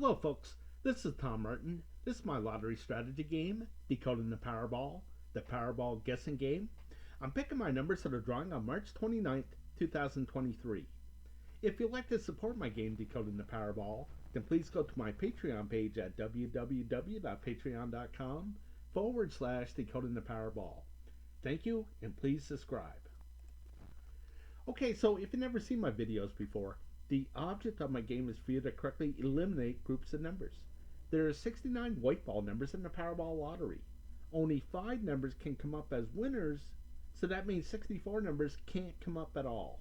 Hello, folks. This is Tom Martin. This is my lottery strategy game, Decoding the Powerball guessing game. I'm picking my numbers for the drawing on March 29th, 2023. If you'd like to support my game, Decoding the Powerball, then please go to my Patreon page at www.patreon.com/Decoding the Powerball. Thank you, and please subscribe. Okay, so if you've never seen my videos before, the object of my game is for you to correctly eliminate groups of numbers. There are 69 white ball numbers in the Powerball lottery. Only 5 numbers can come up as winners, so that means 64 numbers can't come up at all.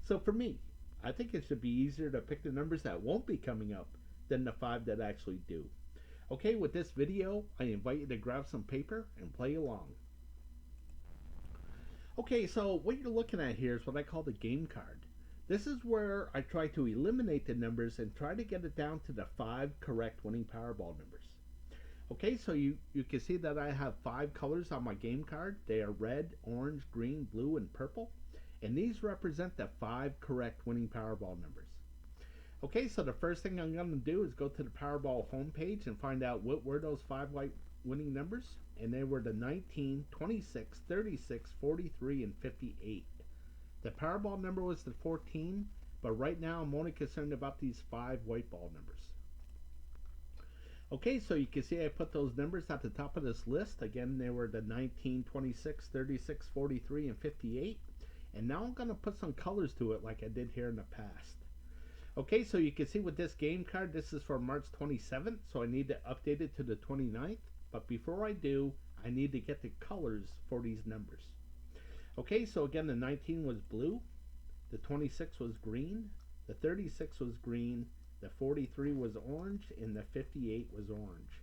So for me, I think it should be easier to pick the numbers that won't be coming up than the 5 that actually do. Okay, with this video, I invite you to grab some paper and play along. Okay, so what you're looking at here is what I call the game card. This is where I try to eliminate the numbers and try to get it down to the 5 correct winning Powerball numbers. Okay, so you can see that I have 5 colors on my game card. They are red, orange, green, blue, and purple. And these represent the 5 correct winning Powerball numbers. Okay, so the first thing I'm going to do is go to the Powerball homepage and find out what were those 5 winning numbers. And they were the 19, 26, 36, 43, and 58. The Powerball number was the 14, but right now I'm only concerned about these 5 white ball numbers. Okay, so you can see I put those numbers at the top of this list. Again, they were the 19, 26, 36, 43, and 58. And now I'm going to put some colors to it like I did here in the past. Okay, so you can see with this game card, this is for March 27th, so I need to update it to the 29th. But before I do, I need to get the colors for these numbers. Okay, so again, the 19 was blue, the 26 was green, the 36 was green, the 43 was orange, and the 58 was orange.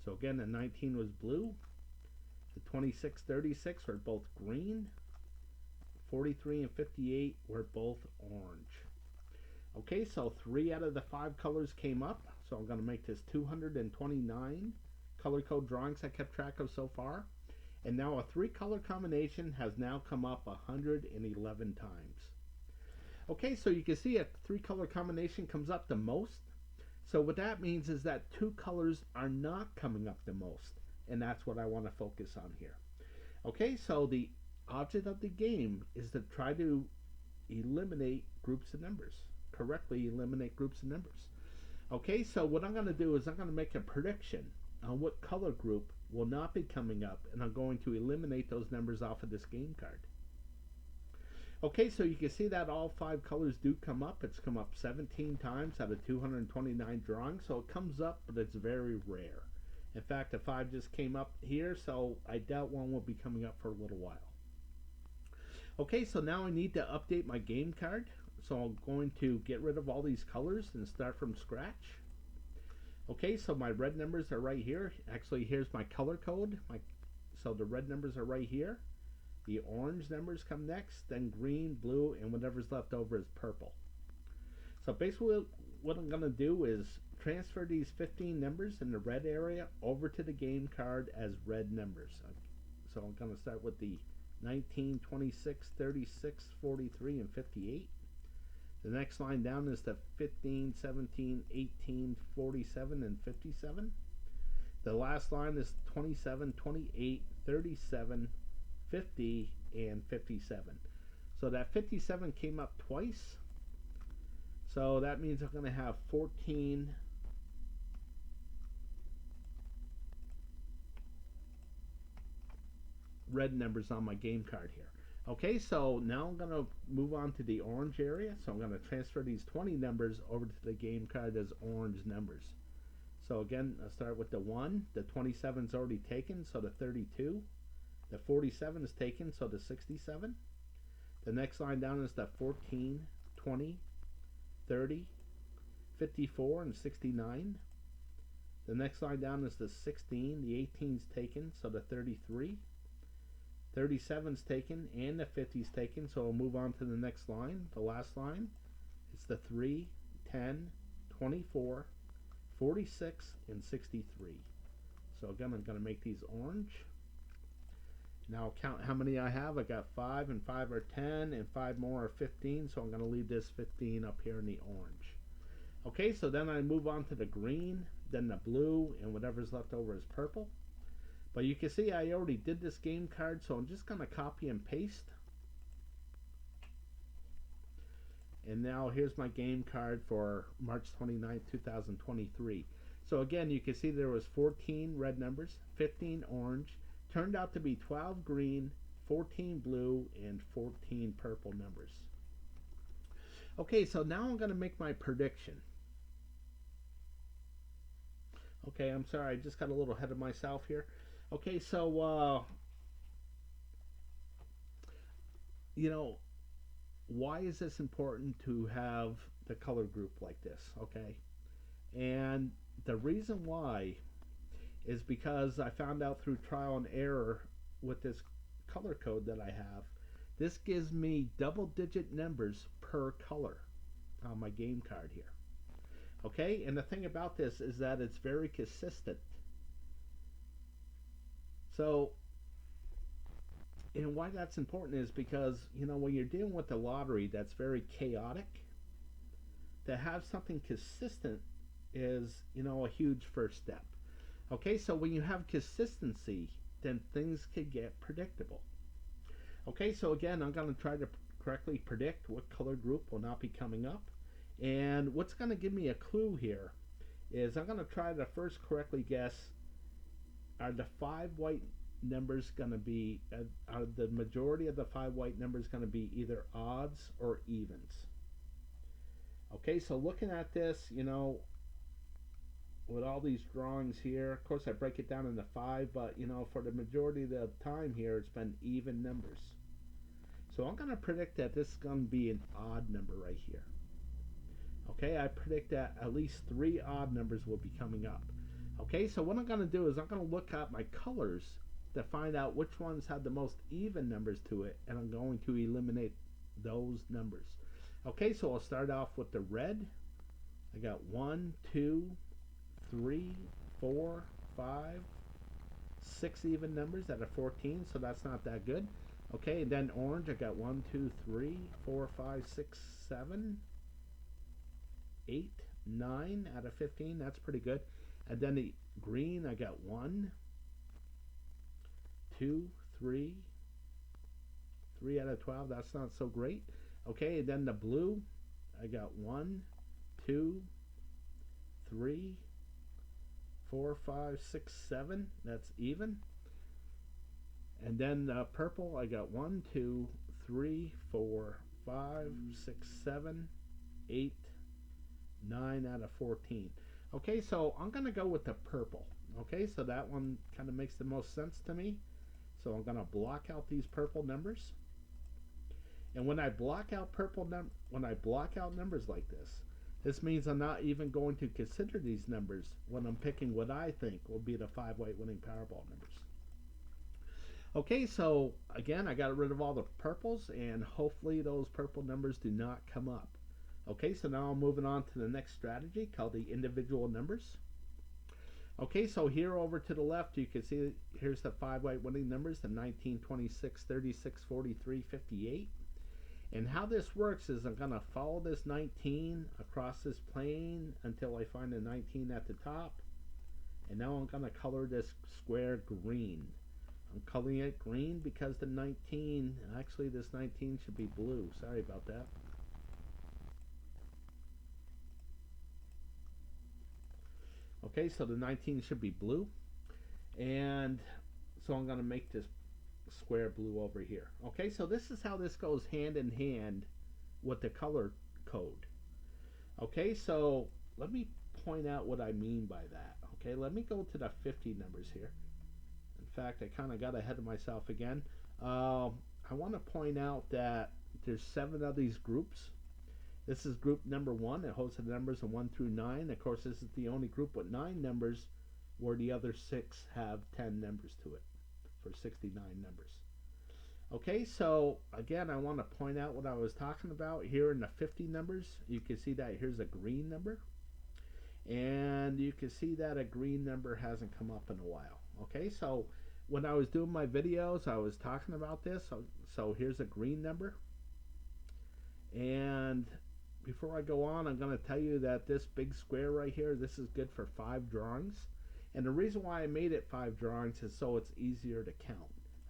So again, the 19 was blue, the 26, 36 were both green, 43 and 58 were both orange. Okay, so 3 out of the 5 colors came up, so I'm going to make this 229 color code drawings I kept track of so far. And now a 3 color combination has now come up 111 times. Okay, so you can see a 3 color combination comes up the most. So what that means is that 2 colors are not coming up the most. And that's what I want to focus on here. Okay, so the object of the game is to try to eliminate groups of numbers. Correctly eliminate groups of numbers. Okay, so what I'm going to do is I'm going to make a prediction on what color group will not be coming up, and I'm going to eliminate those numbers off of this game card. Okay, so you can see that all 5 colors do come up. It's come up 17 times out of 229 drawings, so it comes up, but it's very rare. In fact, the 5 just came up here, so I doubt one will be coming up for a little while. Okay, so now I need to update my game card, so I'm going to get rid of all these colors and start from scratch. Okay, so my red numbers are right here. Actually, here's my color code. So the red numbers are right here. The orange numbers come next, then green, blue, and whatever's left over is purple. So basically what I'm going to do is transfer these 15 numbers in the red area over to the game card as red numbers. So I'm going to start with the 19, 26, 36, 43, and 58. The next line down is the 15, 17, 18, 47, and 57. The last line is 27, 28, 37, 50, and 57. So that 57 came up twice. So that means I'm going to have 14 red numbers on my game card here. Okay, so now I'm going to move on to the orange area. So I'm going to transfer these 20 numbers over to the game card as orange numbers. So again, I'll start with the 1. The 27 is already taken, so the 32. The 47 is taken, so the 67. The next line down is the 14, 20, 30, 54, and 69. The next line down is the 16. The 18 is taken, so the 33. 37's taken and the 50's taken, so we'll move on to the next line. The last line is the 3, 10, 24, 46, and 63. So again, I'm going to make these orange. Now I'll count how many I have. I got 5, and 5 are 10, and 5 more are 15, so I'm going to leave this 15 up here in the orange. Okay, so then I move on to the green, then the blue, and whatever's left over is purple. But you can see I already did this game card, so I'm just going to copy and paste. And now here's my game card for March 29th, 2023. So again, you can see there was 14 red numbers, 15 orange, turned out to be 12 green, 14 blue, and 14 purple numbers. Okay, so now I'm going to make my prediction. Okay, I'm sorry, I just got a little ahead of myself here. Okay, so, why is this important to have the color group like this? Okay, and the reason why is because I found out through trial and error with this color code that I have, this gives me double-digit numbers per color on my game card here. Okay, and the thing about this is that it's very consistent. So, and why that's important is because, when you're dealing with the lottery that's very chaotic, to have something consistent is, a huge first step. Okay, so when you have consistency, then things could get predictable. Okay, so again, I'm going to try to correctly predict what color group will not be coming up. And what's going to give me a clue here is I'm going to try to first correctly guess, are the 5 white numbers going to be, are the majority of the 5 white numbers going to be either odds or evens? Okay, so looking at this, with all these drawings here, of course I break it down into 5, but for the majority of the time here it's been even numbers. So I'm going to predict that this is going to be an odd number right here. Okay, I predict that at least 3 odd numbers will be coming up. Okay, so what I'm going to do is I'm going to look at my colors to find out which ones have the most even numbers to it, and I'm going to eliminate those numbers. Okay, so I'll start off with the red. I got 1, 2, 3, 4, 5, 6 even numbers out of 14, so that's not that good. Okay, and then orange, I got 1, 2, 3, 4, 5, 6, 7, 8, 9 out of 15, that's pretty good. And then the green, I got 1, 2, 3 out of 12, that's not so great. Okay, and then the blue, I got 1, 2, 3, 4, 5, 6, 7, that's even. And then purple, I got 1, 2, 3, 4, 5, 6, 7, 8, 9 out of 14. Okay, so I'm going to go with the purple. Okay, so that one kind of makes the most sense to me. So I'm going to block out these purple numbers. And when I block out numbers like this, this means I'm not even going to consider these numbers when I'm picking what I think will be the 5 white winning Powerball numbers. Okay, so again, I got rid of all the purples, and hopefully those purple numbers do not come up. Okay, so now I'm moving on to the next strategy called the individual numbers. Okay, so here over to the left, you can see here's the 5 white winning numbers, the 19, 26, 36, 43, 58. And how this works is I'm going to follow this 19 across this plane until I find the 19 at the top. And now I'm going to color this square green. I'm coloring it green because the 19, actually this 19 should be blue. Sorry about that. Okay, so the 19 should be blue. And so I'm going to make this square blue over here. Okay, so this is how this goes hand in hand with the color code. Okay, so let me point out what I mean by that. Okay, let me go to the 50 numbers here. In fact, I kind of got ahead of myself again. I want to point out that there's 7 of these groups. This is group number 1. It holds the numbers of 1 through 9. Of course, this is the only group with 9 numbers, where the other 6 have 10 numbers to it, for 69 numbers. Okay, so again, I want to point out what I was talking about here in the 50 numbers. You can see that here's a green number, and you can see that a green number hasn't come up in a while. Okay, so when I was doing my videos, I was talking about this. So here's a green number, and before I go on, I'm going to tell you that this big square right here, this is good for 5 drawings. And the reason why I made it 5 drawings is so it's easier to count.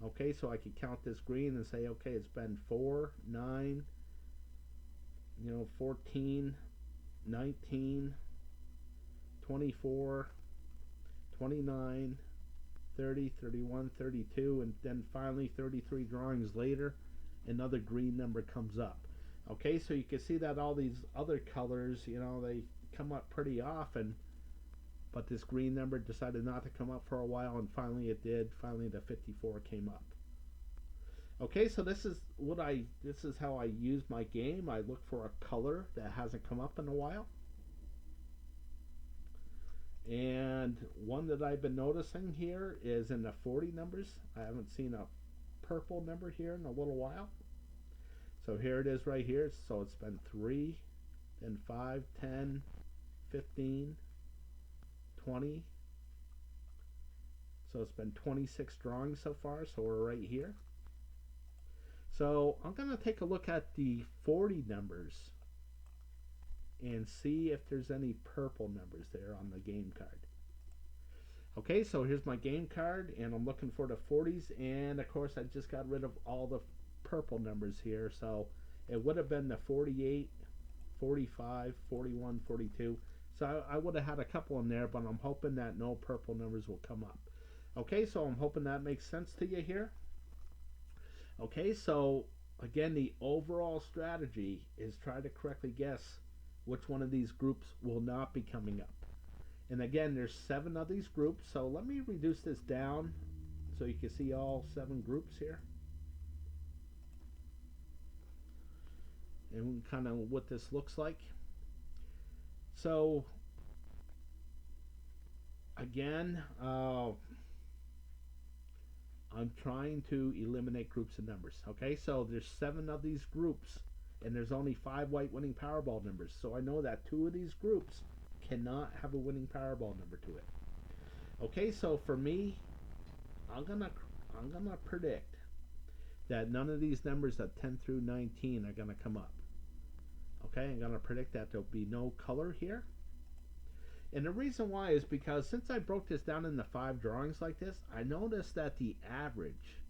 Okay, so I could count this green and say, okay, it's been 4, 9, 14, 19, 24, 29, 30, 31, 32, and then finally 33 drawings later, another green number comes up. Okay, so you can see that all these other colors, they come up pretty often, but this green number decided not to come up for a while, and finally it did. Finally the 54 came up. Okay, so this is how I use my game. I look for a color that hasn't come up in a while. And one that I've been noticing here is in the 40 numbers. I haven't seen a purple number here in a little while. So here it is right here. So it's been 3, then 5, 10, 15, 20. So it's been 26 drawings so far. So we're right here. So I'm going to take a look at the 40 numbers and see if there's any purple numbers there on the game card. Okay, so here's my game card, and I'm looking for the 40s, and of course I just got rid of all the purple numbers here, so it would have been the 48, 45, 41, 42. So I would have had a couple in there, but I'm hoping that no purple numbers will come up. Okay, so I'm hoping that makes sense to you here. Okay, so again, the overall strategy is try to correctly guess which one of these groups will not be coming up. And again, there's 7 of these groups, so let me reduce this down so you can see all 7 groups here. And kind of what this looks like. So again, I'm trying to eliminate groups of numbers. Okay, so there's 7 of these groups, and there's only 5 white winning Powerball numbers. So I know that 2 of these groups cannot have a winning Powerball number to it. Okay, so for me, I'm gonna predict that none of these numbers of 10 through 19 are gonna come up. Okay, I'm gonna predict that there'll be no color here. And the reason why is because since I broke this down into 5 drawings like this, I noticed that the average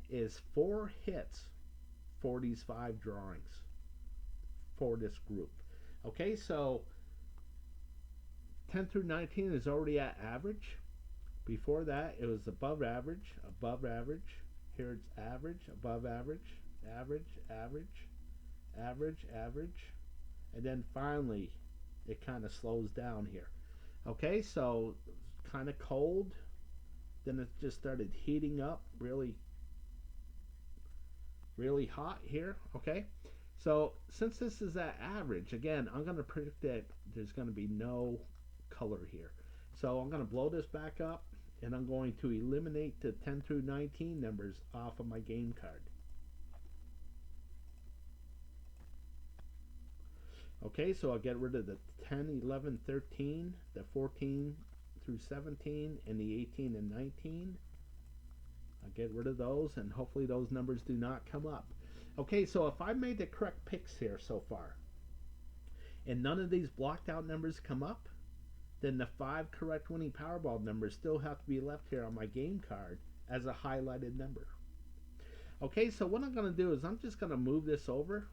is 4 hits for these 5 drawings for this group. Okay, so 10 through 19 is already at average. Before that, it was above average, above average. Here it's average, above average, average, average, average, average. And then finally, it kind of slows down here. Okay, so kind of cold. Then it just started heating up really hot here. Okay, so since this is at average, again, I'm going to predict that there's going to be no color here. So I'm going to blow this back up, and I'm going to eliminate the 10 through 19 numbers off of my game card. Okay, so I'll get rid of the 10, 11, 13, the 14 through 17, and the 18 and 19. I'll get rid of those, and hopefully those numbers do not come up. Okay, so if I made the correct picks here so far, and none of these blocked out numbers come up, then the 5 correct winning Powerball numbers still have to be left here on my game card as a highlighted number. Okay, so what I'm going to do is I'm just going to move this over.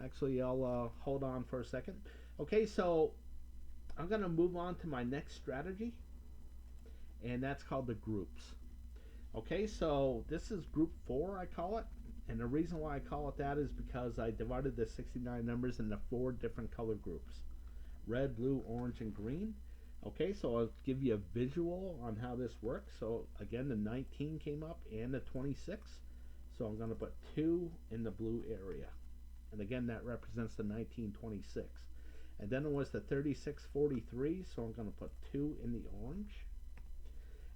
Actually, I'll hold on for a second. Okay, so I'm going to move on to my next strategy, and that's called the groups. Okay, so this is group 4, I call it. And the reason why I call it that is because I divided the 69 numbers into 4 different color groups: red, blue, orange, and green. Okay, so I'll give you a visual on how this works. So again, the 19 came up and the 26. So I'm going to put 2 in the blue area. And again, that represents the 1926. And then it was the 3643, so I'm going to put 2 in the orange.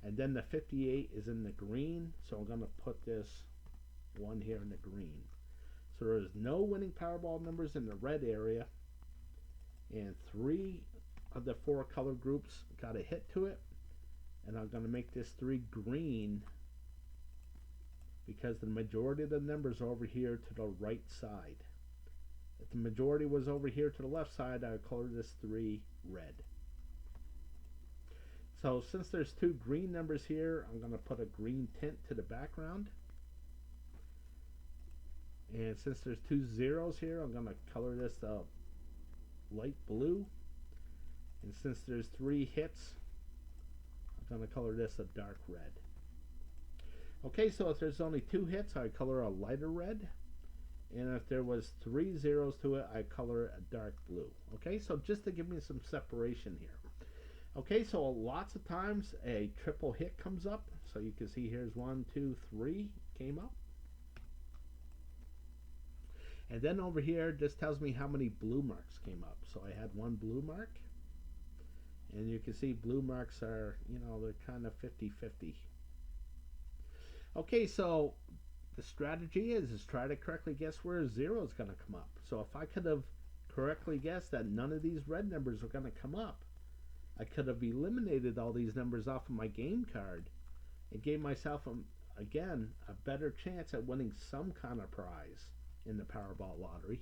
And then the 58 is in the green, so I'm going to put this 1 here in the green. So there is no winning Powerball numbers in the red area, and 3 of the 4 color groups got a hit to it. And I'm going to make this 3 green because the majority of the numbers are over here to the right side. If the majority was over here to the left side, I would color this 3 red. So since there's 2 green numbers here, I'm going to put a green tint to the background. And since there's 2 zeros here, I'm going to color this light blue. And since there's 3 hits, I'm going to color this a dark red. Okay, so if there's only 2 hits, I color a lighter red. And if there was 3 zeros to it, I color a dark blue. Okay, so just to give me some separation here. Okay, so lots of times a triple hit comes up. So you can see here's 1, 2, 3 came up. And then over here, this tells me how many blue marks came up. So I had 1 blue mark. And you can see blue marks are, they're kind of 50-50. Okay, so the strategy is try to correctly guess where a 0 is going to come up. So if I could have correctly guessed that none of these red numbers were going to come up, I could have eliminated all these numbers off of my game card and gave myself, again, a better chance at winning some kind of prize in the Powerball lottery.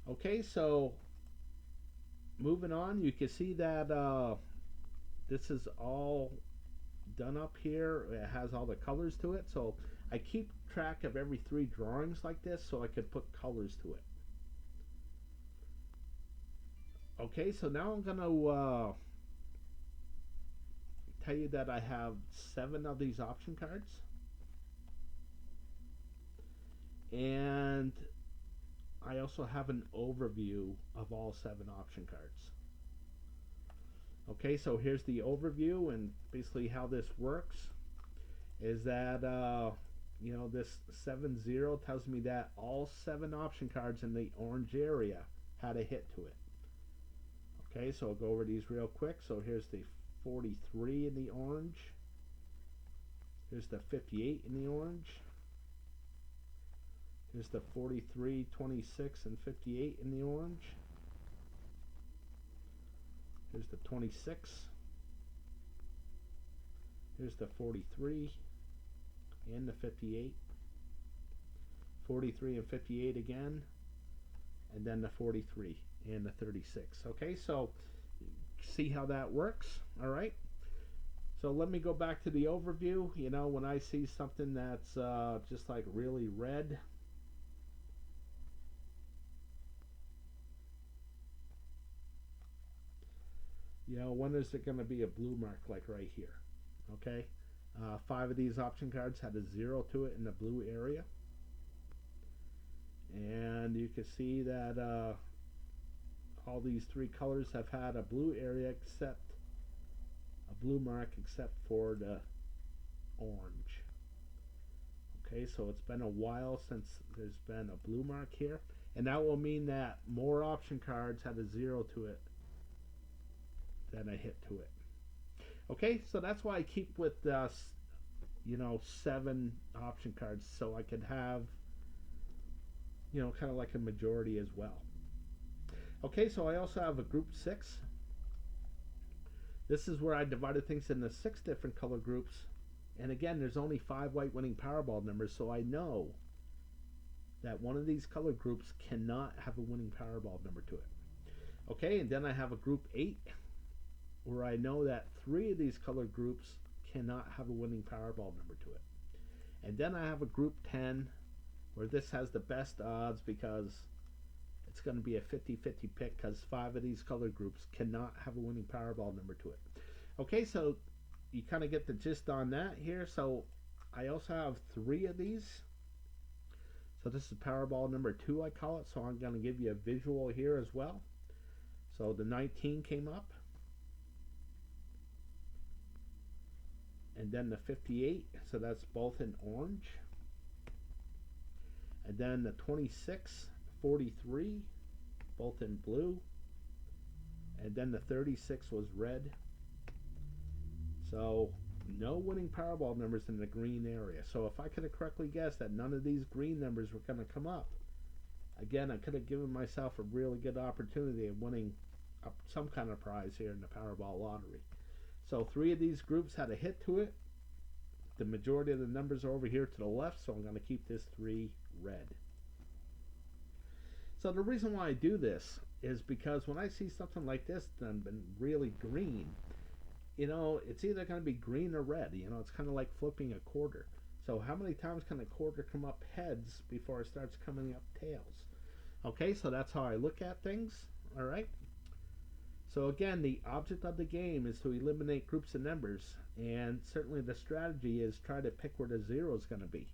Okay, so moving on, you can see that this is all done up here. It has all the colors to it. So I keep track of every 3 drawings like this so I could put colors to it. Okay, so now I'm going to tell you that I have 7 of these option cards. And I also have an overview of all 7 option cards. Okay, so here's the overview, and basically how this works is that this 7-0 tells me that all 7 option cards in the orange area had a hit to it. Okay, so I'll go over these real quick. So here's the 43 in the orange. Here's the 58 in the orange. Here's the 43, 26, and 58 in the orange. Here's the 26. Here's the 43 and the 58. 43 and 58 again. And then the 43 and the 36. Okay, so see how that works? All right. So let me go back to the overview. When I see something that's just like really red, when is it going to be a blue mark like right here? Okay, 5 of these option cards had a 0 to it in the blue area. And you can see that all these 3 colors have had a blue area except a blue mark except for the orange. Okay, so it's been a while since there's been a blue mark here, and that will mean that more option cards had a 0 to it than a hit to it. Okay, so that's why I keep with 7 option cards, so I could have kind of like a majority as well. Okay, so I also have a group 6. This is where I divided things into 6 different color groups. And again, there's only 5 white winning Powerball numbers, so I know that one of these color groups cannot have a winning Powerball number to it. Okay, and then I have a group 8, where I know that 3 of these color groups cannot have a winning Powerball number to it. And then I have a group 10, where this has the best odds because it's going to be a 50-50 pick because 5 of these color groups cannot have a winning Powerball number to it. Okay, so you kind of get the gist on that here. So I also have 3 of these. So this is Powerball number 2, I call it. So I'm going to give you a visual here as well. So the 19 came up. And then the 58, so that's both in orange. And then the 26, 43, both in blue. And then the 36 was red. So no winning Powerball numbers in the green area. So if I could have correctly guessed that none of these green numbers were going to come up, again, I could have given myself a really good opportunity of winning some kind of prize here in the Powerball lottery. So 3 of these groups had a hit to it. The majority of the numbers are over here to the left, so I'm going to keep this 3 red. So the reason why I do this is because when I see something like this done been really green, it's either going to be green or red. It's kind of like flipping a quarter. So how many times can a quarter come up heads before it starts coming up tails? Okay, so that's how I look at things. All right. So again, the object of the game is to eliminate groups of numbers, and certainly the strategy is try to pick where the zero is going to be.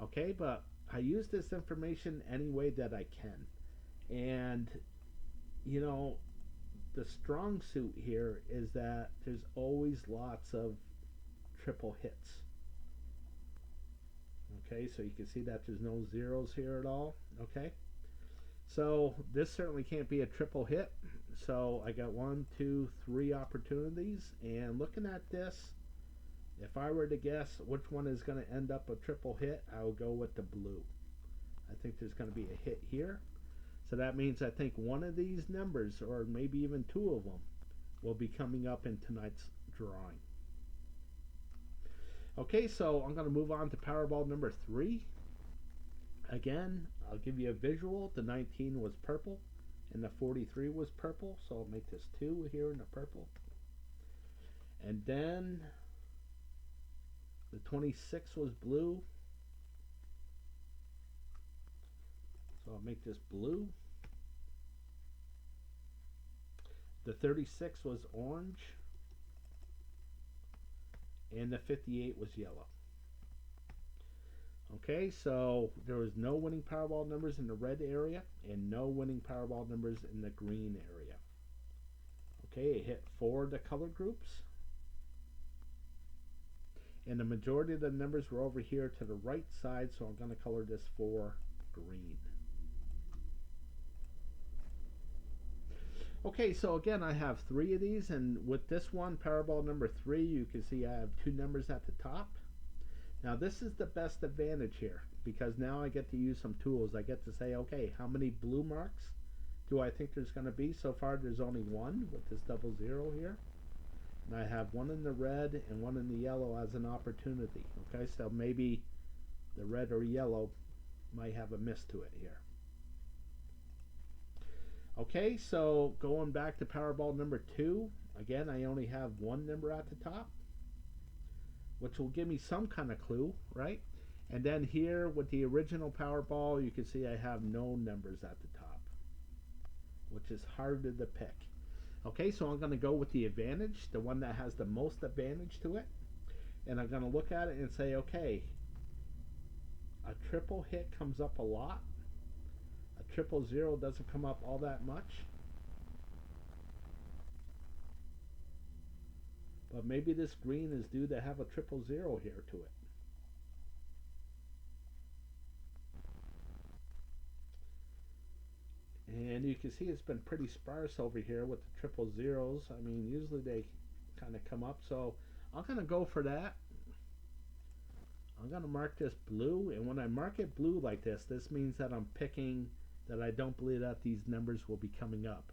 Okay, but I use this information any way that I can. And, you know, the strong suit here is that there's always lots of triple hits. Okay, so you can see that there's no zeros here at all. Okay, so this certainly can't be a triple hit. So I got 1, 2, 3 opportunities, and looking at this, if I were to guess which one is going to end up a triple hit, I will go with the blue. I think there's going to be a hit here. So that means I think one of these numbers, or maybe even two of them, will be coming up in tonight's drawing. Okay, so I'm going to move on to Powerball number 3. Again, I'll give you a visual. The 19 was purple, and the 43 was purple, so I'll make this 2 here in the purple. And then the 26 was blue, so I'll make this blue. The 36 was orange, and the 58 was yellow. Okay, so there was no winning Powerball numbers in the red area and no winning Powerball numbers in the green area. Okay, it hit 4 of the color groups, and the majority of the numbers were over here to the right side, so I'm going to color this for green. Okay, so again, I have 3 of these, and with this one, Powerball number 3, you can see I have 2 numbers at the top. Now this is the best advantage here, because now I get to use some tools. I get to say, okay, how many blue marks do I think there's going to be? So far there's only 1 with this 00 here. And I have 1 in the red and 1 in the yellow as an opportunity. Okay, so maybe the red or yellow might have a miss to it here. Okay, so going back to Powerball number 2, again, I only have 1 number at the top, which will give me some kind of clue, right? And then here with the original Powerball, you can see I have no numbers at the top, which is harder to pick. Okay, so I'm going to go with the advantage, the one that has the most advantage to it. And I'm going to look at it and say, okay, a triple hit comes up a lot. A 000 doesn't come up all that much. But maybe this green is due to have a 000 here to it. And you can see it's been pretty sparse over here with the 000s. I mean, usually they kind of come up. So I'm going to go for that. I'm going to mark this blue. And when I mark it blue like this, this means that I'm picking that I don't believe that these numbers will be coming up.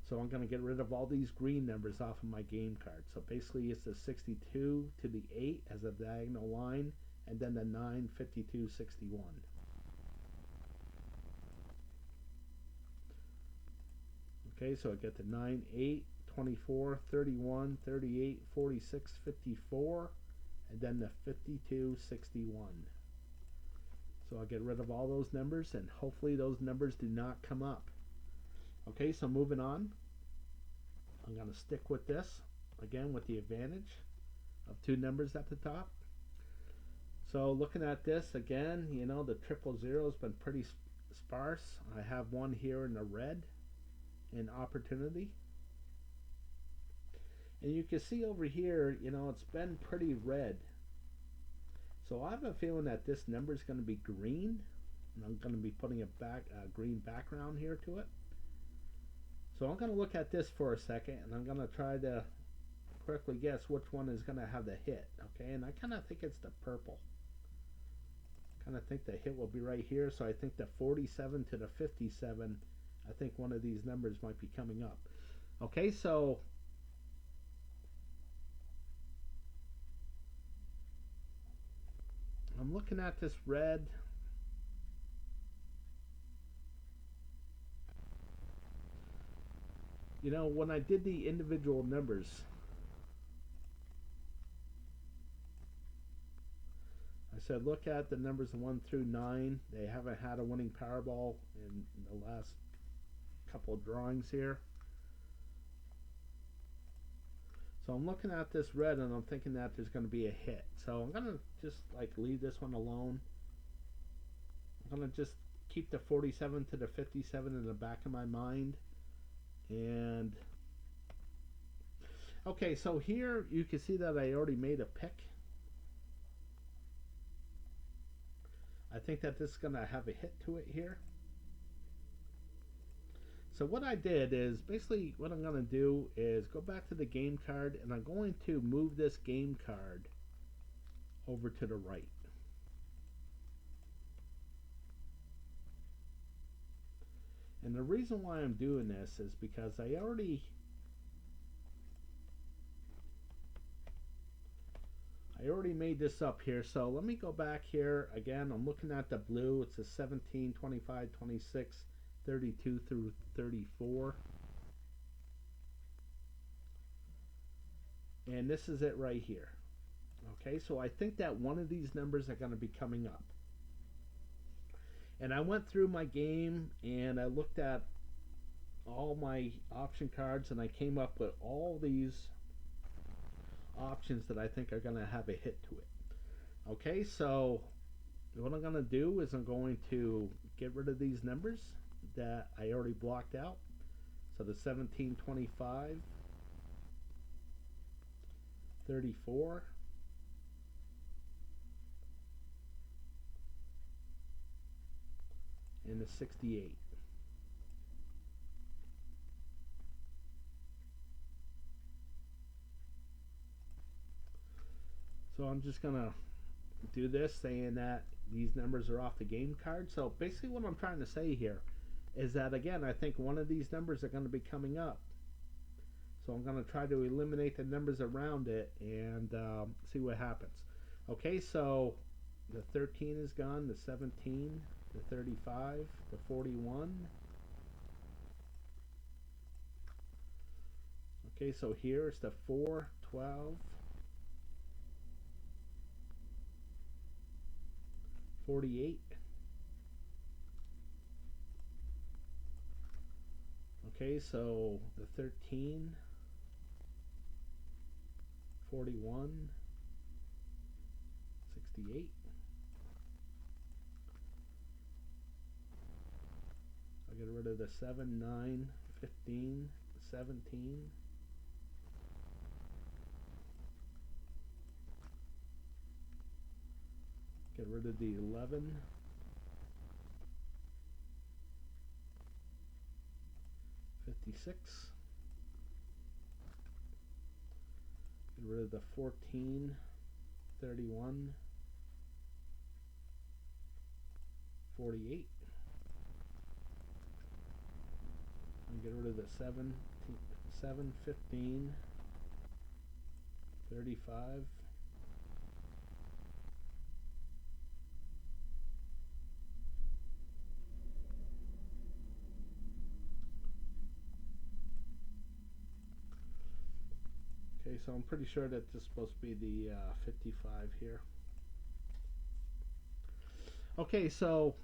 So I'm going to get rid of all these green numbers off of my game card. So basically it's the 62 to the 8 as a diagonal line, and then the 9, 52, 61. Okay, so I get the 9, 8, 24, 31, 38, 46, 54, and then the 52, 61. So I'll get rid of all those numbers, and hopefully those numbers do not come up. Okay, so moving on. I'm going to stick with this, again with the advantage of 2 numbers at the top. So looking at this, again, you know, the 000 has been pretty sparse. I have 1 here in the red in opportunity. And you can see over here, you know, it's been pretty red. So I have a feeling that this number is going to be green, and I'm going to be putting a green background here to it. So I'm going to look at this for a second, and I'm going to try to correctly guess which one is going to have the hit. Okay, and I kind of think it's the purple. Kind of think the hit will be right here. So I think the 47 to the 57, I think one of these numbers might be coming up. Okay, so I'm looking at this red. You know, when I did the individual numbers, I said look at the numbers 1 through 9. They haven't had a winning Powerball in the last couple of drawings here. So I'm looking at this red and I'm thinking that there's going to be a hit. So I'm going to just like leave this one alone. I'm going to just keep the 47 to the 57 in the back of my mind. And okay, so here you can see that I already made a pick. I think that this is going to have a hit to it here. So what I did is basically what I'm going to do is go back to the game card and I'm going to move this game card over to the right. And the reason why I'm doing this is because I already made this up here. So let me go back here again. I'm looking at the blue. It's a 17, 25, 26, 32 through 34. And this is it right here. Okay, so I think that one of these numbers are going to be coming up. And I went through my game and I looked at all my option cards and I came up with all these options that I think are going to have a hit to it. Okay, so what I'm going to do is I'm going to get rid of these numbers that I already blocked out. So the 17, 25, 34, and the 68. So I'm just gonna do this saying that these numbers are off the game card. So basically what I'm trying to say here is that again I think one of these numbers are going to be coming up. So I'm going to try to eliminate the numbers around it and see what happens. Okay, so the 13 is gone, the 17, the 35, the 41. Okay, so here's the 4, 12, 48. Okay, so the 13, 41, 68. I'll get rid of the 7, 9, 15, 17. Get rid of the 11. 56. Get rid of the 14, 31, 48. And get rid of the 7, 15, 35. Okay, so I'm pretty sure that this is supposed to be the 55 here. Okay, so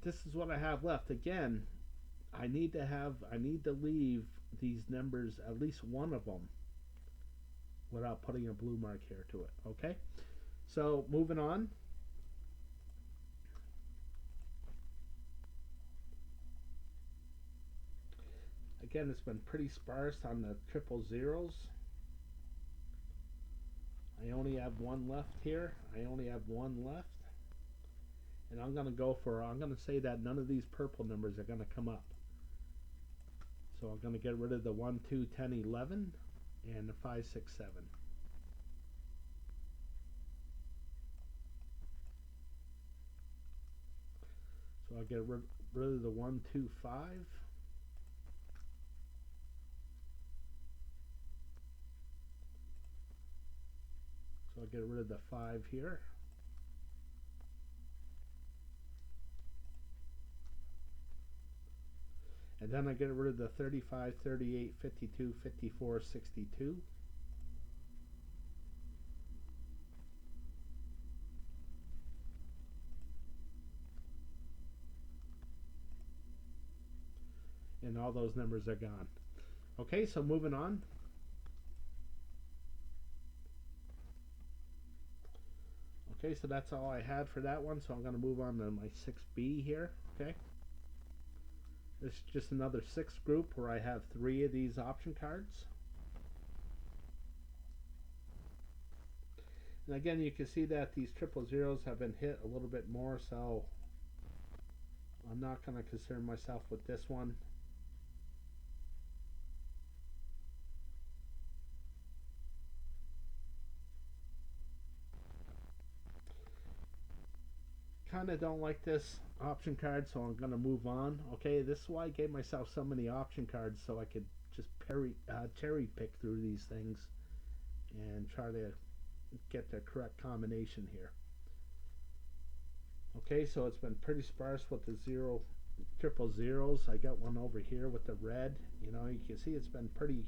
this is what I have left. Again, I need to leave these numbers, at least one of them, without putting a blue mark here to it. Okay, so moving on. Again, it's been pretty sparse on the triple zeros. I only have one left here. I only have one left. And I'm going to say that none of these purple numbers are going to come up. So I'm going to get rid of the 1, 2, 10, 11 and the 5, 6, 7. So I'll get rid of the 1, 2, 5. So I'll get rid of the 5 here. And And then I get rid of the 35, 38, 52, 54, 62. And all those numbers are gone. Okay, so moving on. Okay, so that's all I had for that one. So I'm going to move on to my 6B here. Okay. This is just another sixth group where I have 3 of these option cards. And again, you can see that these triple zeros have been hit a little bit more, so I'm not going to concern myself with this one. Kind of don't like this option card, so I'm going to move on. Okay, this is why I gave myself so many option cards, so I could just cherry pick through these things and try to get the correct combination here. Okay, so it's been pretty sparse with the triple zeros. I got one over here with the red. You know, you can see it's been pretty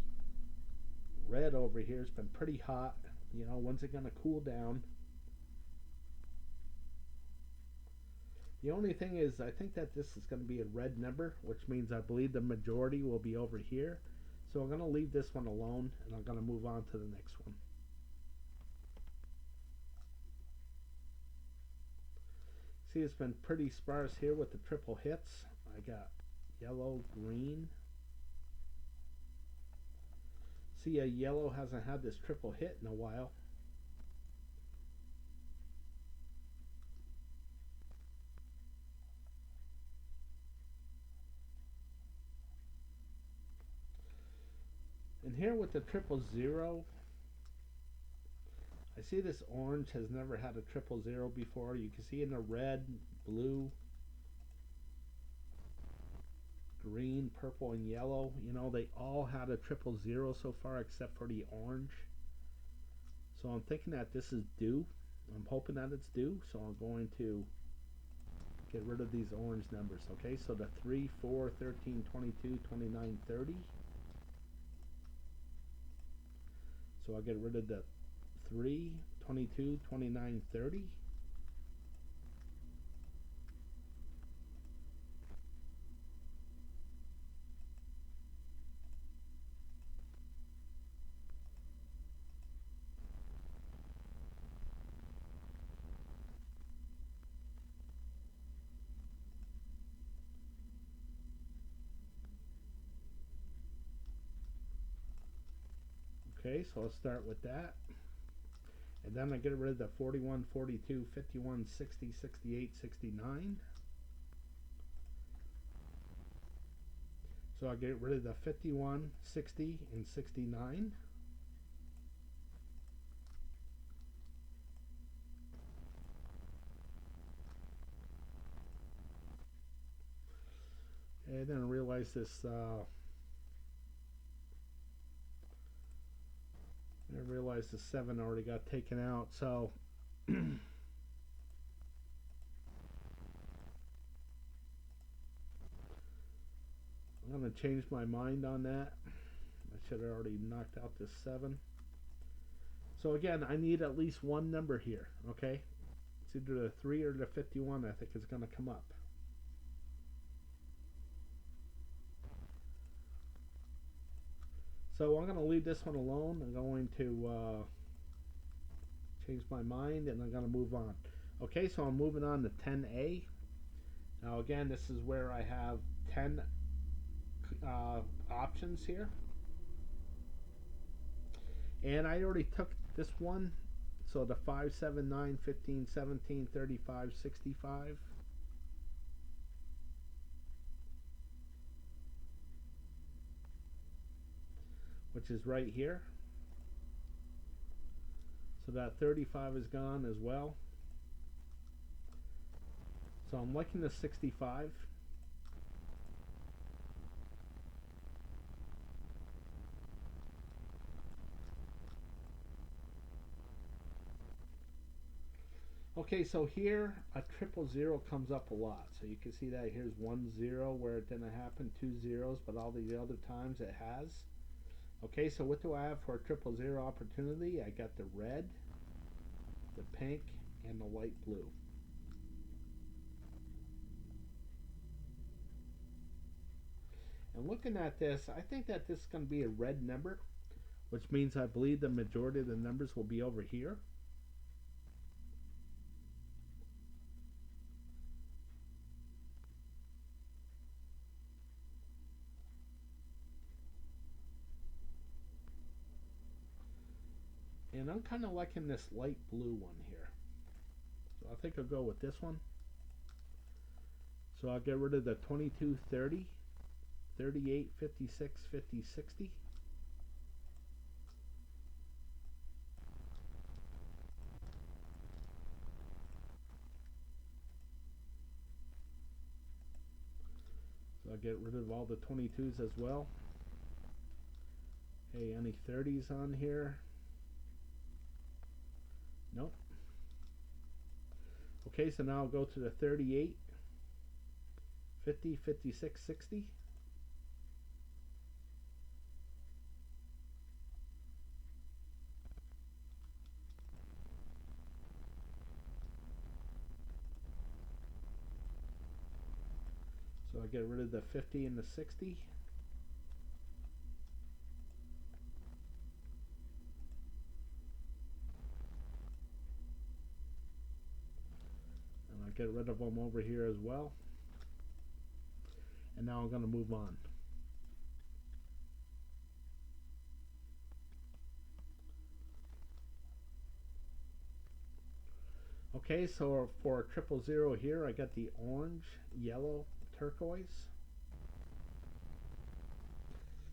red over here. It's been pretty hot. You know, when's it going to cool down? The only thing is, I think that this is going to be a red number, which means I believe the majority will be over here. So I'm going to leave this one alone, and I'm going to move on to the next one. See, it's been pretty sparse here with the triple hits. I got yellow, green. See, a yellow hasn't had this triple hit in a while. And here with the triple zero, I see this orange has never had a triple zero before. You can see in the red, blue, green, purple, and yellow. You know, they all had a triple zero so far except for the orange. So I'm thinking that this is due. I'm hoping that it's due. So I'm going to get rid of these orange numbers. Okay, so the 3, 4, 13, 22, 29, 30. So I'll get rid of the 3, 22, 29, 30. Okay, so I'll start with that. And then I get rid of the 41, 42, 51, 60, 68, 69. So I get rid of the 51, 60, and 69. And then I realize this I realized the 7 already got taken out, so I'm going to change my mind on that. I should have already knocked out this 7. So again, I need at least one number here, okay? It's either the 3 or the 51 I think is going to come up. So I'm going to leave this one alone. I'm going to change my mind, and I'm going to move on. Okay, so I'm moving on to 10A. Now again, this is where I have 10 options here. And I already took this one. So the 5, 7, 9, 15, 17, 35, 65. Which is right here. So that 35 is gone as well. So I'm liking the 65. Okay, so here a triple zero comes up a lot. So you can see that here's 1 0 where it didn't happen, 2 zeros, but all the other times it has. Okay, so what do I have for a triple zero opportunity? I got the red, the pink, and the light blue. And looking at this, I think that this is going to be a red number, which means I believe the majority of the numbers will be over here. And I'm kind of liking this light blue one here. So I think I'll go with this one. So I'll get rid of the 22, 30, 38, 56, 50, 60. So I'll get rid of all the 22s as well. Hey, any 30s on here? Nope. Okay, so now I'll go to the 38, 50, 56, 60. So I'll get rid of the 50 and the 60. And I'll get rid of them over here as well. And now I'm going to move on. Okay, so for triple zero here, I got the orange, yellow, turquoise.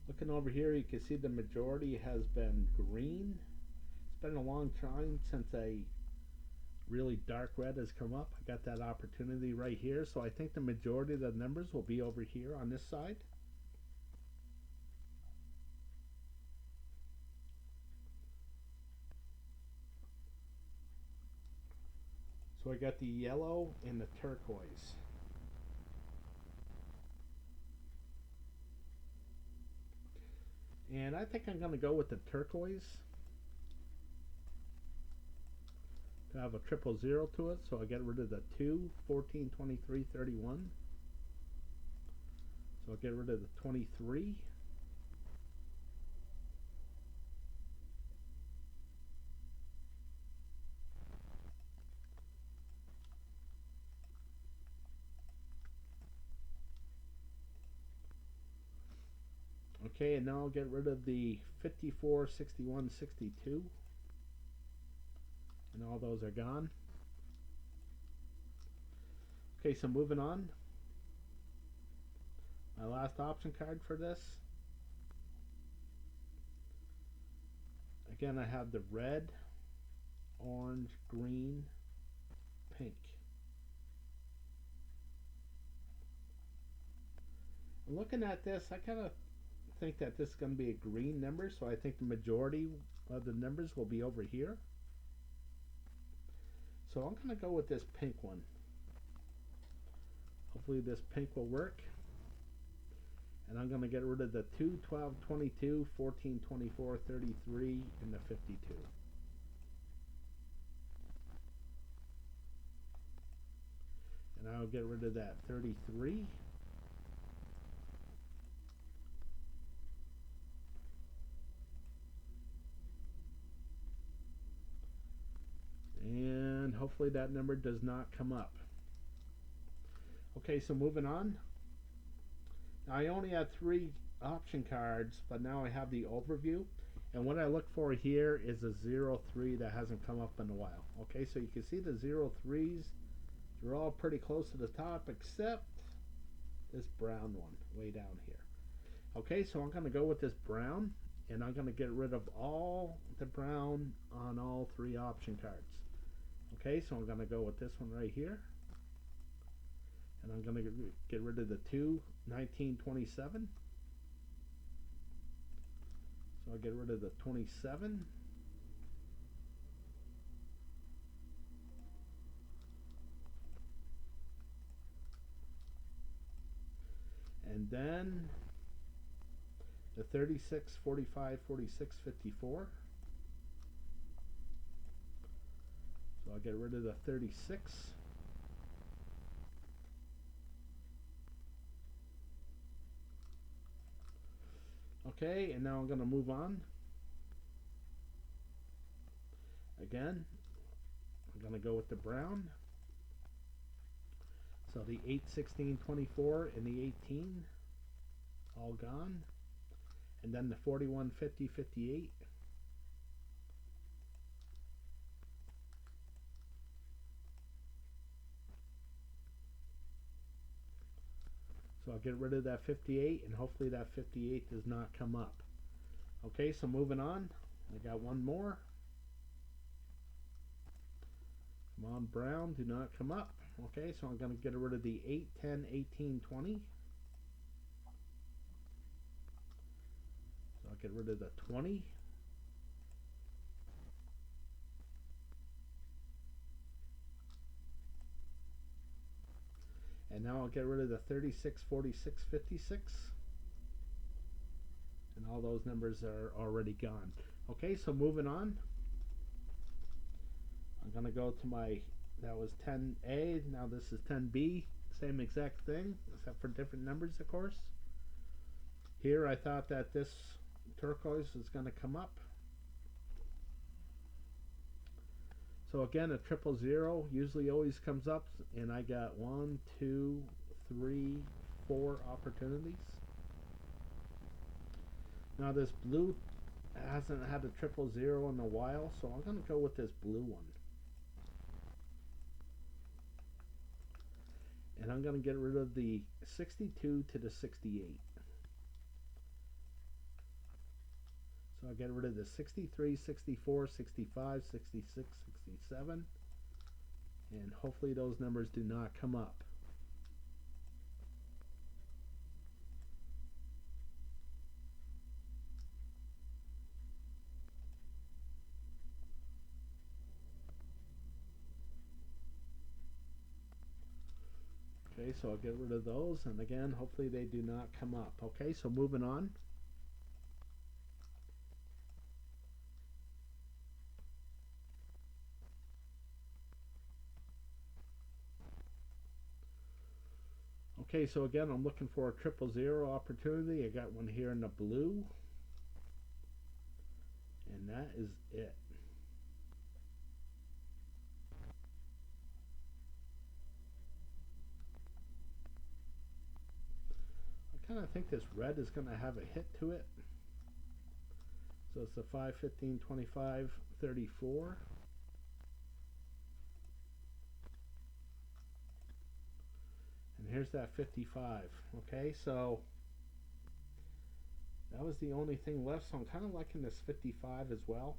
Looking over here, you can see the majority has been green. It's been a long time since a really dark red has come up. I got that opportunity right here, so I think the majority of the numbers will be over here on this side. So I got the yellow and the turquoise. And I think I'm going to go with the turquoise to have a triple zero to it. So I'll get rid of the 2, 14, 23, 31. So I'll get rid of the 23. Okay, and now I'll get rid of the 54, 61, 62. And all those are gone. Okay, so moving on. My last option card for this. Again, I have the red, orange, green, pink. And looking at this, I kind of think that this is going to be a green number, so I think the majority of the numbers will be over here. So I'm going to go with this pink one. Hopefully this pink will work. And I'm going to get rid of the 2, 12, 22, 14, 24, 33, and the 52. And I'll get rid of that 33. And hopefully that number does not come up. Okay, so moving on. Now I only had 3 option cards, but now I have the overview. And what I look for here is a 03 that hasn't come up in a while. Okay, so you can see the 03s. They're all pretty close to the top except this brown one way down here. Okay, so I'm going to go with this brown, and I'm going to get rid of all the brown on all 3 option cards. Okay, so I'm going to go with this one right here. And I'm going to get rid of the 2, 19, 27. So I'll get rid of the 27. And then the 36, 45, 46, 54. So I'll get rid of the 36. Okay, and now I'm going to move on. Again, I'm going to go with the brown. So the 8, 16, 24, and the 18, all gone. And then the 41, 50, 58. So I'll get rid of that 58, and hopefully that 58 does not come up. Okay, so moving on. I got one more. Come on, brown, do not come up. Okay, so I'm going to get rid of the 8, 10, 18, 20. So I'll get rid of the 20. And now I'll get rid of the 36, 46, 56. And all those numbers are already gone. Okay, so moving on. I'm going to go to my, that was 10A, now this is 10B. Same exact thing, except for different numbers, of course. Here I thought that this turquoise was going to come up. So again, a 000 usually always comes up, and I got 1, 2, 3, 4 opportunities. Now this blue hasn't had a 000 in a while, so I'm going to go with this blue one. And I'm going to get rid of the 62 to the 68. So I'll get rid of the 63, 64, 65, 66, 67. And hopefully those numbers do not come up. Okay, so I'll get rid of those, and again, hopefully they do not come up. Okay, so moving on. Okay, so again, I'm looking for a 000 opportunity. I got one here in the blue, and that is it. I kind of think this red is going to have a hit to it. So it's the 5, 15, 25, 34. And here's that 55. Okay, so that was the only thing left. So I'm kind of liking this 55 as well.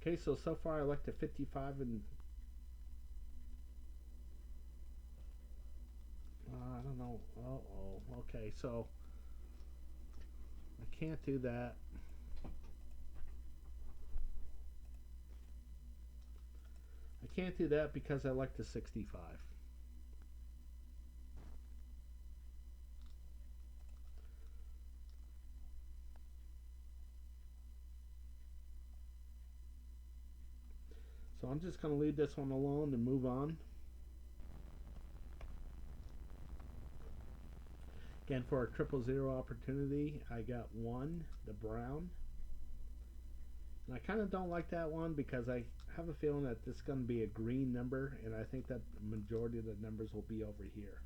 Okay, so far I like the 55 and I don't know. Okay, so I can't do that. I can't do that because I like the 65. So I'm just going to leave this one alone and move on. Again, for a 000 opportunity, I got one, the brown. And I kind of don't like that one because I have a feeling that this is going to be a green number, and I think that the majority of the numbers will be over here.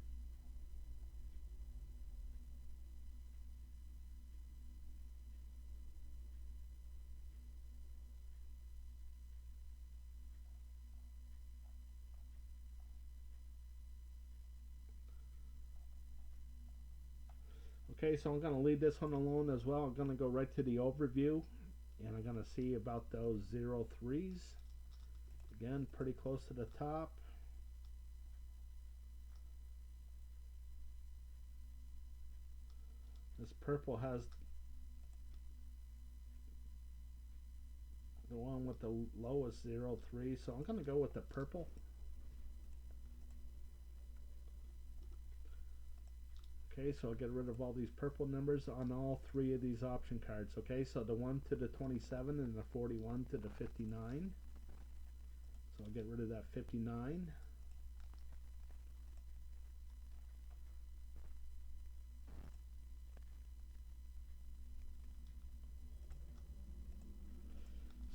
Okay, so I'm going to leave this one alone as well. I'm going to go right to the overview, and I'm going to see about those 03s. Again, pretty close to the top. This purple has the one with the lowest 03, so I'm going to go with the purple. Okay, so I'll get rid of all these purple numbers on all three of these option cards. Okay, so the 1 to the 27 and the 41 to the 59. So I'll get rid of that 59.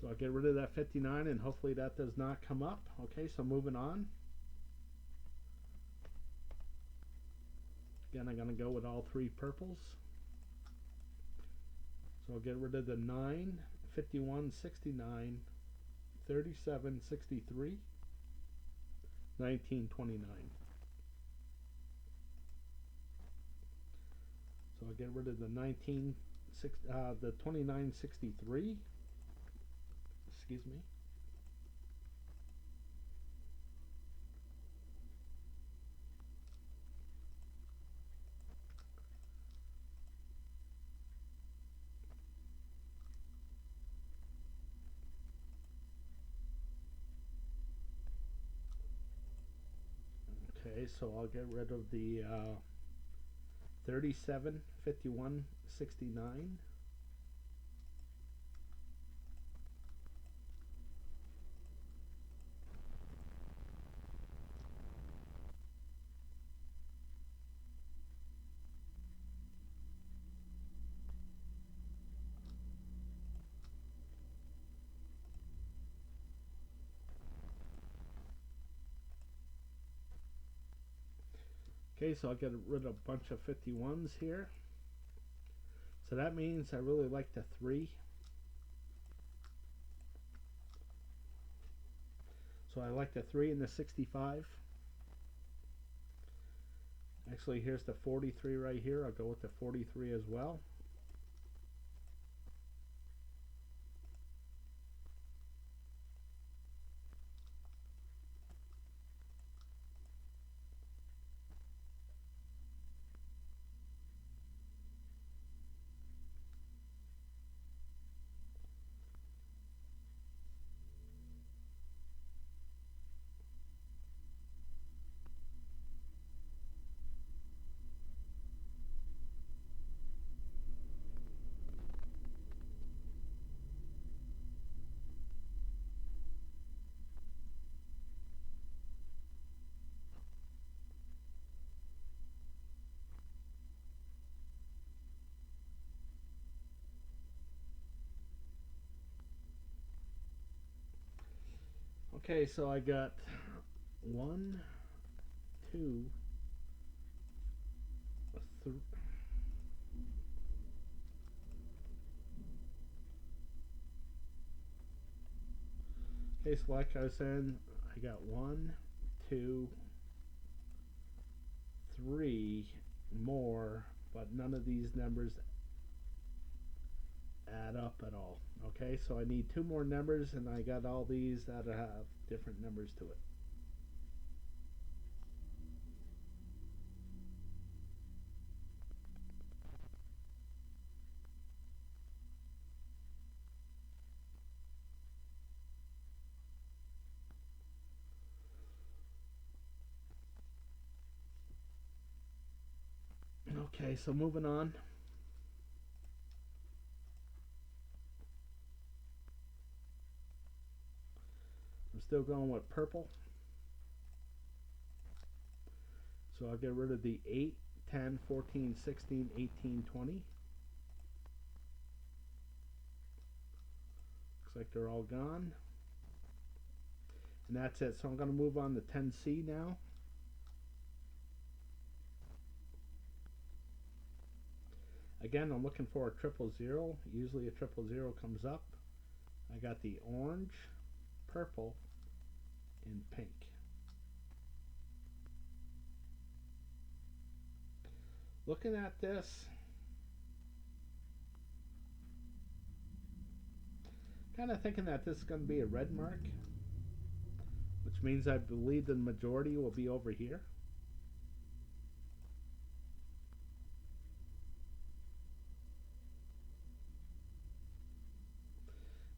So I'll get rid of that 59 and hopefully that does not come up. Okay, so moving on. Again, I'm going to go with all three purples. So I'll get rid of the 9, 51, 69, 37, 63, 19, 29. So I'll get rid of the 29, 63. Excuse me. Okay, so I'll get rid of the 37, 51, 69. Okay, so I'll get rid of a bunch of 51s here. So that means I really like the 3. So I like the 3 and the 65. Actually, here's the 43 right here. I'll go with the 43 as well. Okay, so I got 1, 2, 3. Okay, so like I was saying, I got 1, 2, 3 more, but none of these numbers add up at all. Okay, so I need 2 more numbers, and I got all these that have different numbers to it. Okay, so moving on. I'm still going with purple. So I'll get rid of the 8, 10, 14, 16, 18, 20. Looks like they're all gone. And that's it. So I'm going to move on to 10C now. Again, I'm looking for a 000. Usually a 000 comes up. I got the orange, purple, and pink. Looking at this, kind of thinking that this is going to be a red mark, which means I believe the majority will be over here.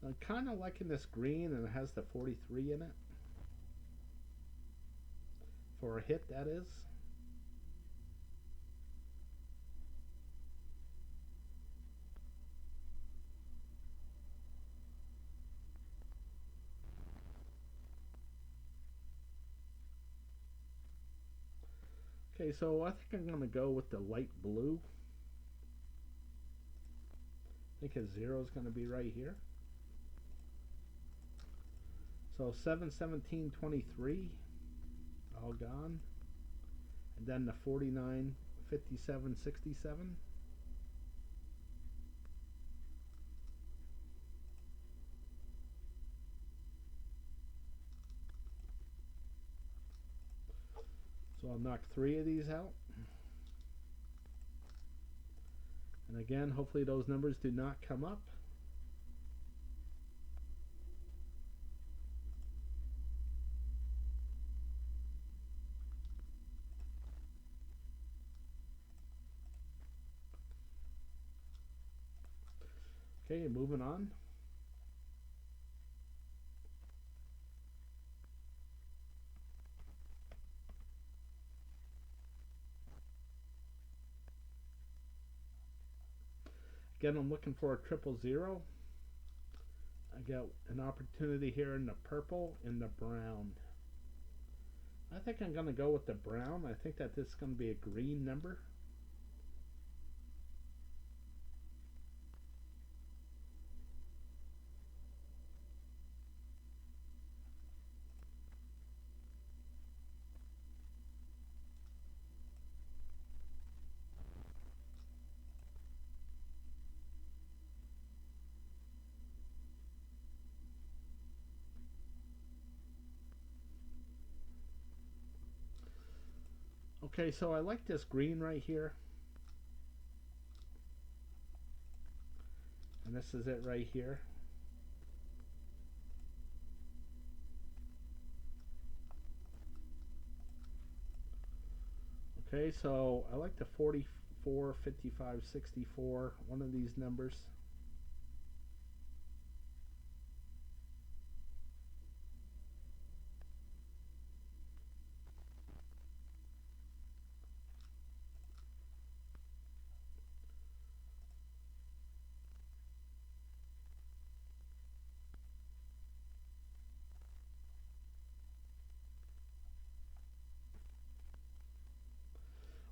I'm kind of liking this green, and it has the 43 in it. For a hit, that is. Okay, so I think I'm going to go with the light blue. I think a 0 is going to be right here. So 7, 17, 23, all gone. And then the 49, 57, 67. So I'll knock 3 of these out. And again, hopefully those numbers do not come up. Okay, moving on. Again, I'm looking for a 000. I got an opportunity here in the purple and the brown. I think I'm going to go with the brown. I think that this is going to be a green number. Okay, so I like this green right here. And this is it right here. Okay, so I like the 44, 55, 64, one of these numbers.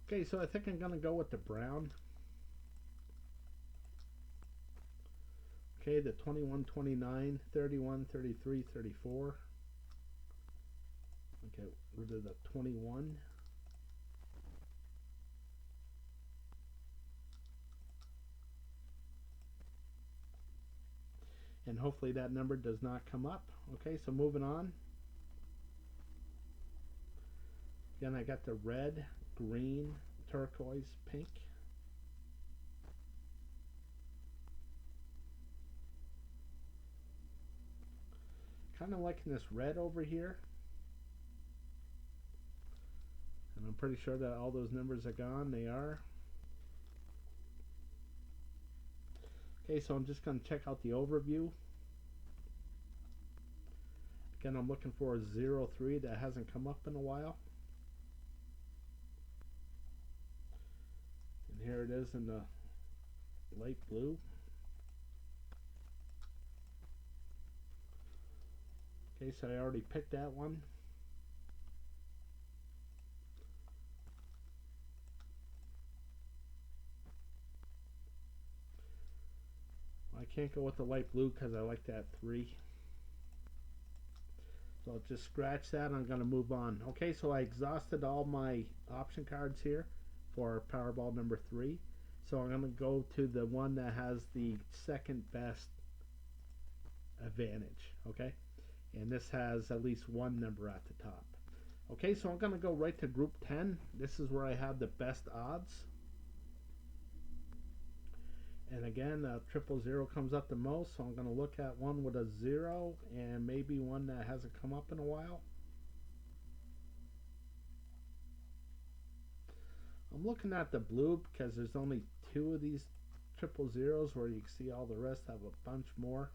Okay, so I think I'm going to go with the brown. Okay, the 21, 29, 31, 33, 34. Okay, rid of the 21. And hopefully that number does not come up. Okay, so moving on. Again, I got the red, green, turquoise, pink. Kind of liking this red over here. And I'm pretty sure that all those numbers are gone. They are. Okay, so I'm just going to check out the overview. Again, I'm looking for a 03 that hasn't come up in a while. And here it is in the light blue. Okay, so I already picked that one. I can't go with the light blue because I like that 3. So I'll just scratch that. I'm going to move on. Okay, so I exhausted all my option cards here for Powerball number 3. So I'm going to go to the one that has the second best advantage. Okay, and this has at least one number at the top. Okay, so I'm going to go right to group 10. This is where I have the best odds. And again, 000 comes up the most, so I'm going to look at one with a 0 and maybe one that hasn't come up in a while. I'm looking at the blue because there's only 2 of these 000s where you can see all the rest have a bunch more.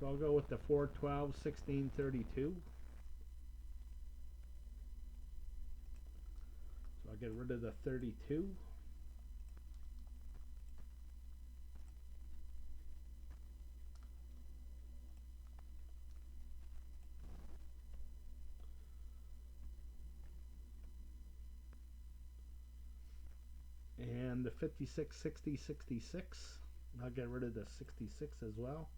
So I'll go with the 4, 12, 16, 32. So I'll get rid of the 32. and the 56, 60, 66. I'll get rid of the 66 as well.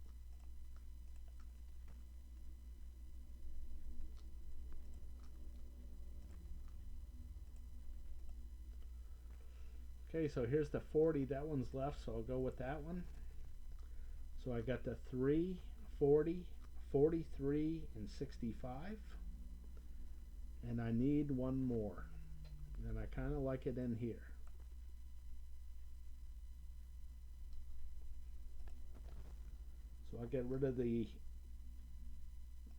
Okay, so here's the 40. That one's left, so I'll go with that one. So I got the 3, 40, 43, and 65. And I need one more. And I kind of like it in here. So I'll get rid of the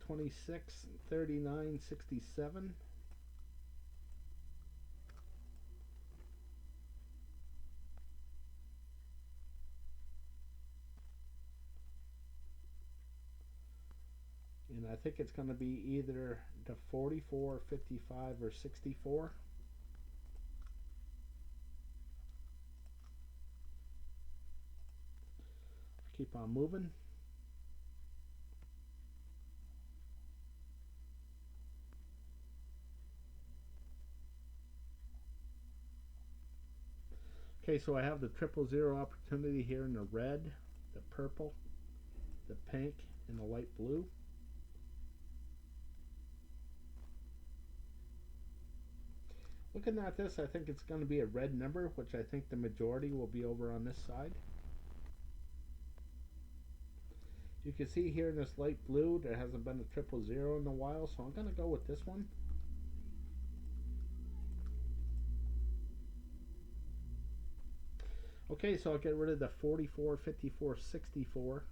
26, 39, 67. And I think it's going to be either the 44, 55, or 64. Keep on moving. Okay, so I have the 000 opportunity here in the red, the purple, the pink, and the light blue. Looking at this, I think it's going to be a red number, which I think the majority will be over on this side. You can see here in this light blue, there hasn't been a 000 in a while, so I'm going to go with this one. Okay, so I'll get rid of the 44, 54, 64.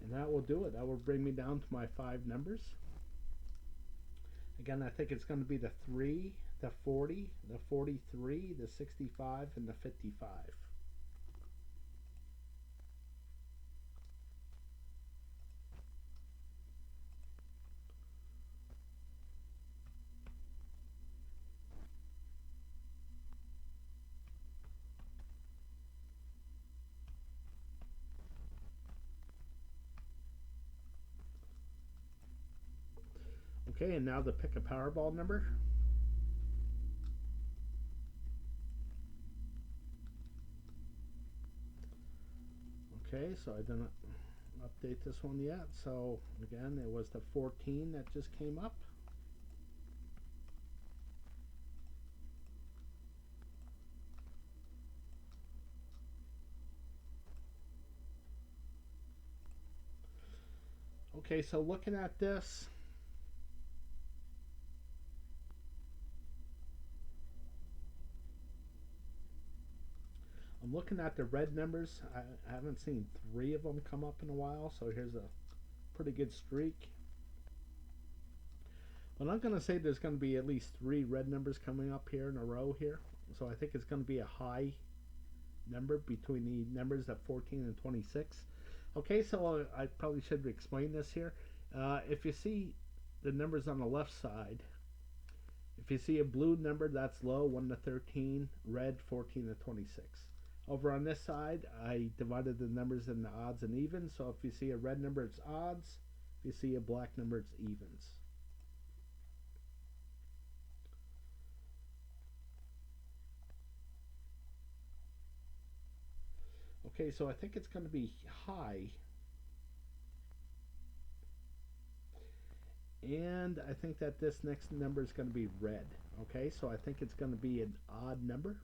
And that will do it. That will bring me down to my 5 numbers. Again, I think it's going to be the 3, the 40, the 43, the 65, and the 55. Okay, and now to pick a Powerball number. Okay, so I didn't update this one yet. So again, it was the 14 that just came up. Okay, so looking at this, I'm looking at the red numbers. I haven't seen 3 of them come up in a while, so here's a pretty good streak. But I'm going to say there's going to be at least 3 red numbers coming up here in a row here. So I think it's going to be a high number between the numbers of 14 and 26. Okay, so I probably should explain this here. If you see the numbers on the left side, if you see a blue number, that's low, 1 to 13, red, 14 to 26. Over on this side, I divided the numbers into odds and evens. So if you see a red number, it's odds. If you see a black number, it's evens. Okay, so I think it's going to be high. And I think that this next number is going to be red. Okay, so I think it's going to be an odd number.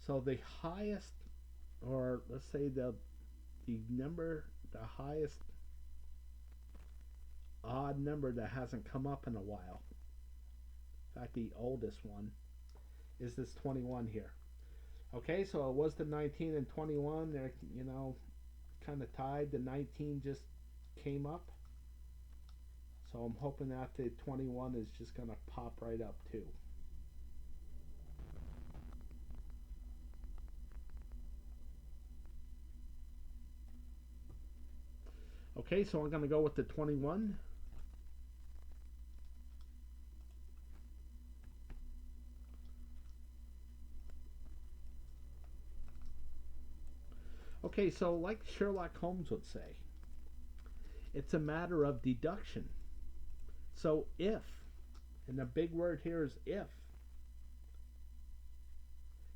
So the highest, or let's say the highest odd number that hasn't come up in a while, in fact the oldest one, is this 21 here. Okay, so it was the 19 and 21. They're, kind of tied. The 19 just came up. So I'm hoping that the 21 is just going to pop right up too. Okay, so I'm going to go with the 21. Okay, so like Sherlock Holmes would say, it's a matter of deduction. So if, and the big word here is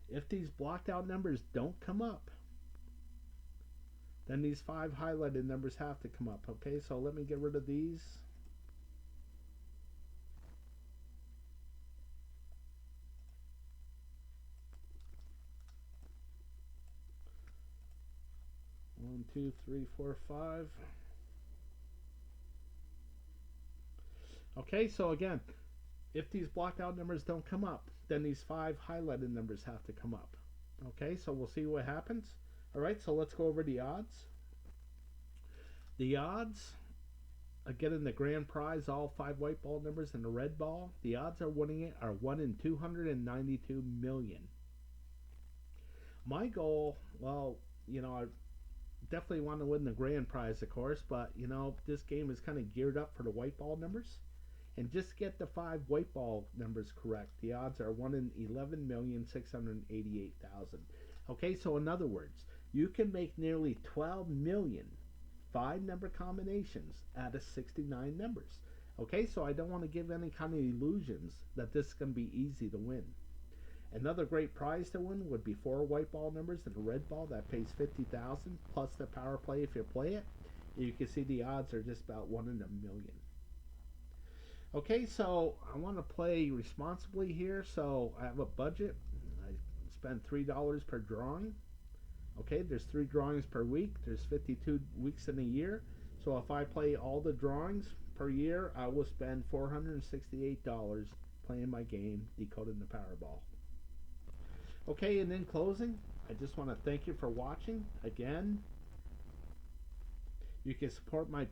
if these blocked out numbers don't come up, then these five highlighted numbers have to come up. Okay, so let me get rid of these. One, two, three, four, five. Okay, so again, if these blocked out numbers don't come up, then these five highlighted numbers have to come up. Okay, so we'll see what happens. All right, so let's go over the odds. The odds, again in the grand prize, all five white ball numbers and the red ball, the odds are winning it are 1 in 292 million. My goal, well, I definitely want to win the grand prize, of course, but this game is kind of geared up for the white ball numbers. And just get the five white ball numbers correct. The odds are 1 in 11,688,000. Okay, so in other words, you can make nearly 12 million five number combinations out of 69 numbers. Okay, so I don't want to give any kind of illusions that this is going to be easy to win. Another great prize to win would be four white ball numbers and a red ball that pays 50,000 plus the power play if you play it. You can see the odds are just about 1 in a million. Okay, so I want to play responsibly here, so I have a budget. I spend $3 per drawing. Okay, there's 3 drawings per week. There's 52 weeks in a year. So if I play all the drawings per year, I will spend $468 playing my game, Decoding the Powerball. Okay, and in closing, I just want to thank you for watching. Again, you can support my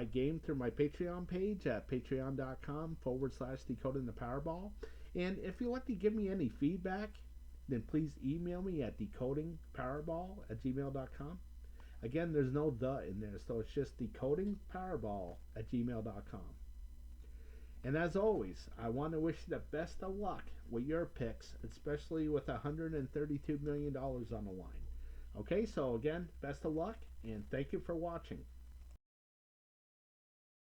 game through my Patreon page at patreon.com/decoding the Powerball. And if you'd like to give me any feedback, then please email me at decodingpowerball@gmail.com. Again, there's no "the" in there, so it's just decodingpowerball@gmail.com. And as always, I want to wish you the best of luck with your picks, especially with $132 million on the line. Okay, so again, best of luck, and thank you for watching.